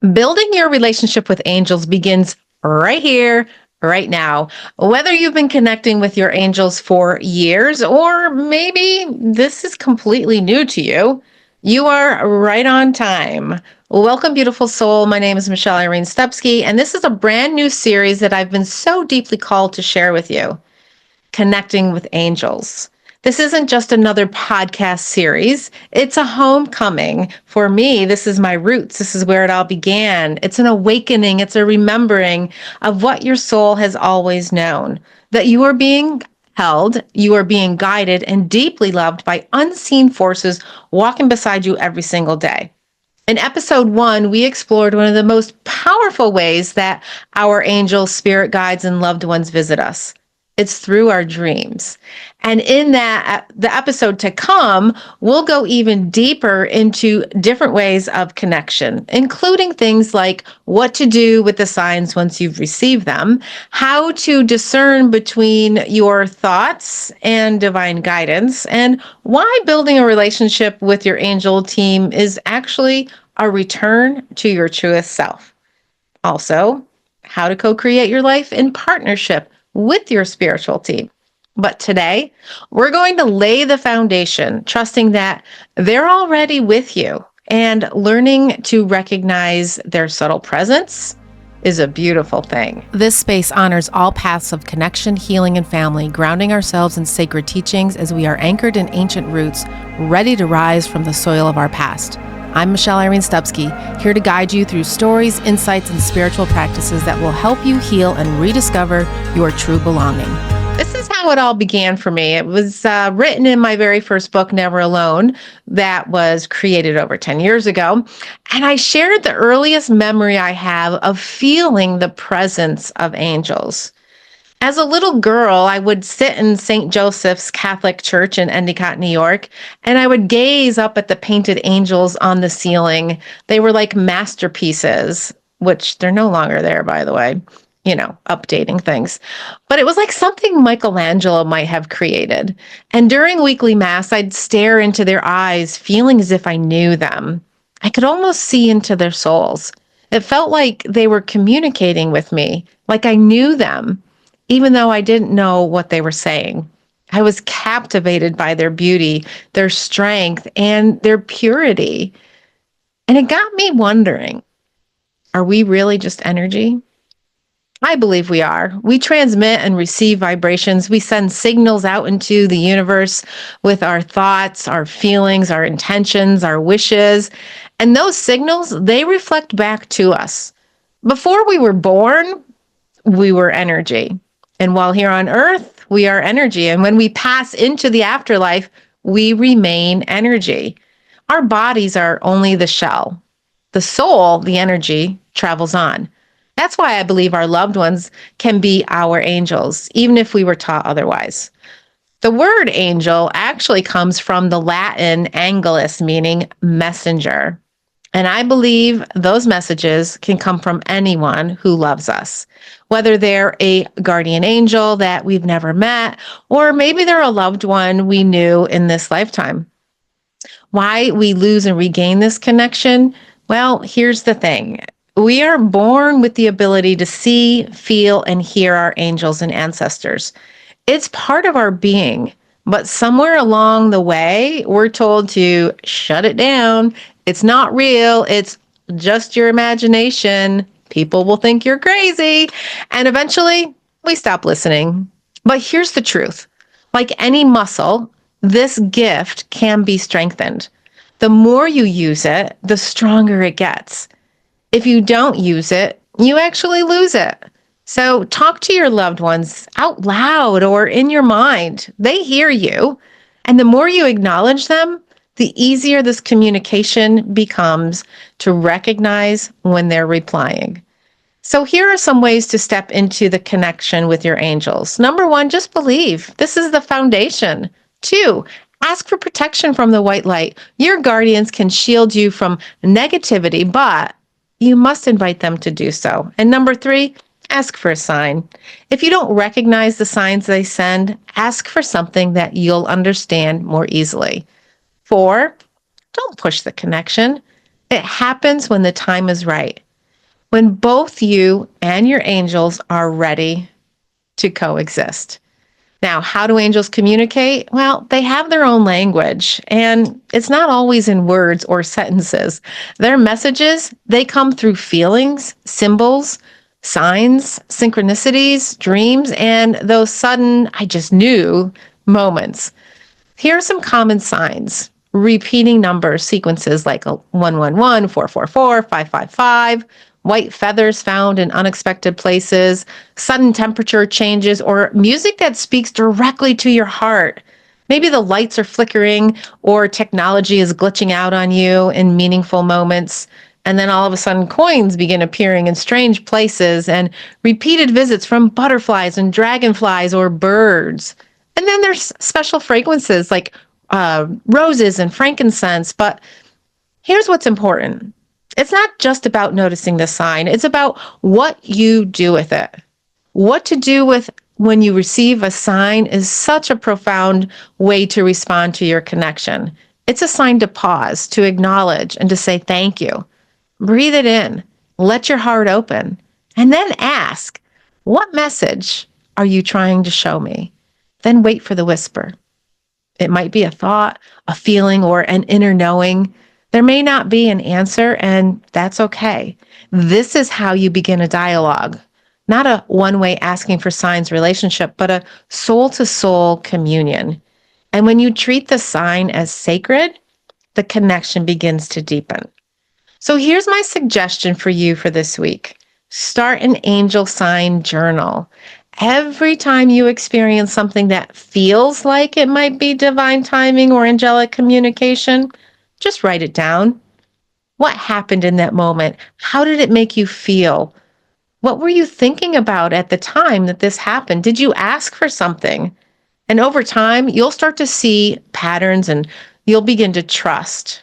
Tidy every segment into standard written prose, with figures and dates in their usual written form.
Building your relationship with angels begins right here, right now. Whether you've been connecting with your angels for years or maybe this is completely new to you, you are right on time. Welcome, beautiful soul. My name is Michelle Irene Stupski, and this is a brand new series that I've been so deeply called to share with you. Connecting with Angels. This isn't just another podcast series. It's a homecoming. For me, this is my roots. This is where it all began. It's an awakening. It's a remembering of what your soul has always known, that you are being held, you are being guided and deeply loved by unseen forces walking beside you every single day. In episode 1, we explored one of the most powerful ways that our angels, spirit guides, and loved ones visit us. It's through our dreams. And in the episode to come, we'll go even deeper into different ways of connection, including things like what to do with the signs once you've received them, how to discern between your thoughts and divine guidance, and why building a relationship with your angel team is actually a return to your truest self. Also, how to co-create your life in partnership with your spiritual team. But today, we're going to lay the foundation, trusting that they're already with you, and learning to recognize their subtle presence is a beautiful thing. This space honors all paths of connection, healing, and family, grounding ourselves in sacred teachings as we are anchored in ancient roots, ready to rise from the soil of our past. I'm Michelle Irene Stupski, here to guide you through stories, insights, and spiritual practices that will help you heal and rediscover your true belonging. This is how it all began for me. It was written in my very first book, Never Alone, that was created over 10 years ago. And I shared the earliest memory I have of feeling the presence of angels. As a little girl, I would sit in St. Joseph's Catholic Church in Endicott, New York, and I would gaze up at the painted angels on the ceiling. They were like masterpieces, which they're no longer there, by the way, updating things. But it was like something Michelangelo might have created. And during weekly mass, I'd stare into their eyes, feeling as if I knew them. I could almost see into their souls. It felt like they were communicating with me, like I knew them, even though I didn't know what they were saying. I was captivated by their beauty, their strength, and their purity. And it got me wondering, are we really just energy? I believe we are. We transmit and receive vibrations. We send signals out into the universe with our thoughts, our feelings, our intentions, our wishes. And those signals, they reflect back to us. Before we were born, we were energy. And while here on earth, we are energy. And when we pass into the afterlife, we remain energy. Our bodies are only the shell. The soul, the energy, travels on. That's why I believe our loved ones can be our angels, even if we were taught otherwise. The word angel actually comes from the Latin angelus, meaning messenger. And I believe those messages can come from anyone who loves us, whether they're a guardian angel that we've never met, or maybe they're a loved one we knew in this lifetime. Why we lose and regain this connection? Well, here's the thing. We are born with the ability to see, feel, and hear our angels and ancestors. It's part of our being, but somewhere along the way, we're told to shut it down. It's not real. It's just your imagination. People will think you're crazy. And eventually, we stop listening. But here's the truth. Like any muscle, this gift can be strengthened. The more you use it, the stronger it gets. If you don't use it, you actually lose it. So talk to your loved ones out loud or in your mind. They hear you. And the more you acknowledge them, the easier this communication becomes to recognize when they're replying. So here are some ways to step into the connection with your angels. Number 1, just believe. This is the foundation. 2, ask for protection from the white light. Your guardians can shield you from negativity, but you must invite them to do so. And number 3, ask for a sign. If you don't recognize the signs they send, ask for something that you'll understand more easily. 4, don't push the connection. It happens when the time is right. when both you and your angels are ready to coexist. Now, how do angels communicate? Well, they have their own language, and it's not always in words or sentences. Their messages, they come through feelings, symbols, signs, synchronicities, dreams, and those sudden, I just knew moments. Here are some common signs. Repeating number sequences like 111, 444, 555, white feathers found in unexpected places, sudden temperature changes, or music that speaks directly to your heart. Maybe the lights are flickering or technology is glitching out on you in meaningful moments. And then all of a sudden, coins begin appearing in strange places and repeated visits from butterflies and dragonflies or birds. And then there's special fragrances like roses and frankincense. But here's what's important. It's not just about noticing the sign. It's about what you do with it. What to do with when you receive a sign is such a profound way to respond to your connection. It's a sign to pause, to acknowledge, and to say thank you. Breathe it in. Let your heart open. And then ask, what message are you trying to show me? Then wait for the whisper. It might be a thought, a feeling, or an inner knowing. There may not be an answer, and that's okay. This is how you begin a dialogue, not a one-way asking for signs relationship, but a soul-to-soul communion. And when you treat the sign as sacred, the connection begins to deepen. So here's my suggestion for you for this week. Start an angel sign journal. Every time you experience something that feels like it might be divine timing or angelic communication, just write it down. What happened in that moment? How did it make you feel? What were you thinking about at the time that this happened? Did you ask for something? And over time, you'll start to see patterns and you'll begin to trust.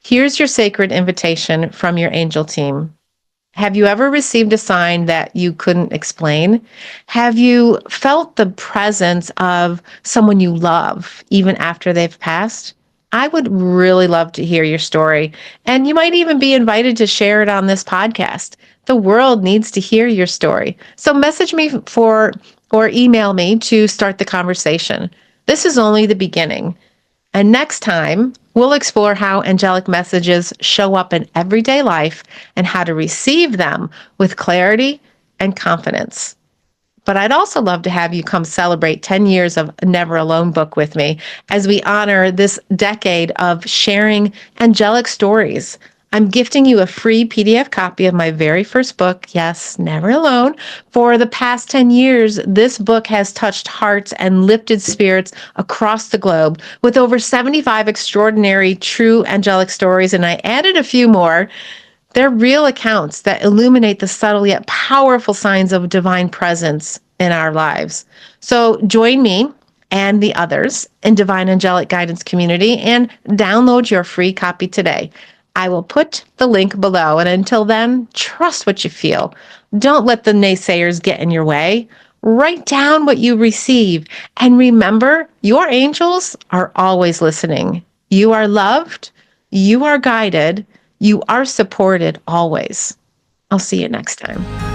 Here's your sacred invitation from your angel team. Have you ever received a sign that you couldn't explain? Have you felt the presence of someone you love even after they've passed? I would really love to hear your story, and you might even be invited to share it on this podcast. The world needs to hear your story. So message me or email me to start the conversation. This is only the beginning. And next time, we'll explore how angelic messages show up in everyday life and how to receive them with clarity and confidence. But I'd also love to have you come celebrate 10 years of Never Alone book with me as we honor this decade of sharing angelic stories. I'm gifting you a free PDF copy of my very first book, yes, Never Alone. For the past 10 years, this book has touched hearts and lifted spirits across the globe with over 75 extraordinary true angelic stories, and I added a few more. They're real accounts that illuminate the subtle yet powerful signs of divine presence in our lives. So join me and the others in Divine Angelic Guidance Community and download your free copy today. I will put the link below. And until then, trust what you feel. Don't let the naysayers get in your way. Write down what you receive. And remember, your angels are always listening. You are loved. You are guided. You are supported always. I'll see you next time.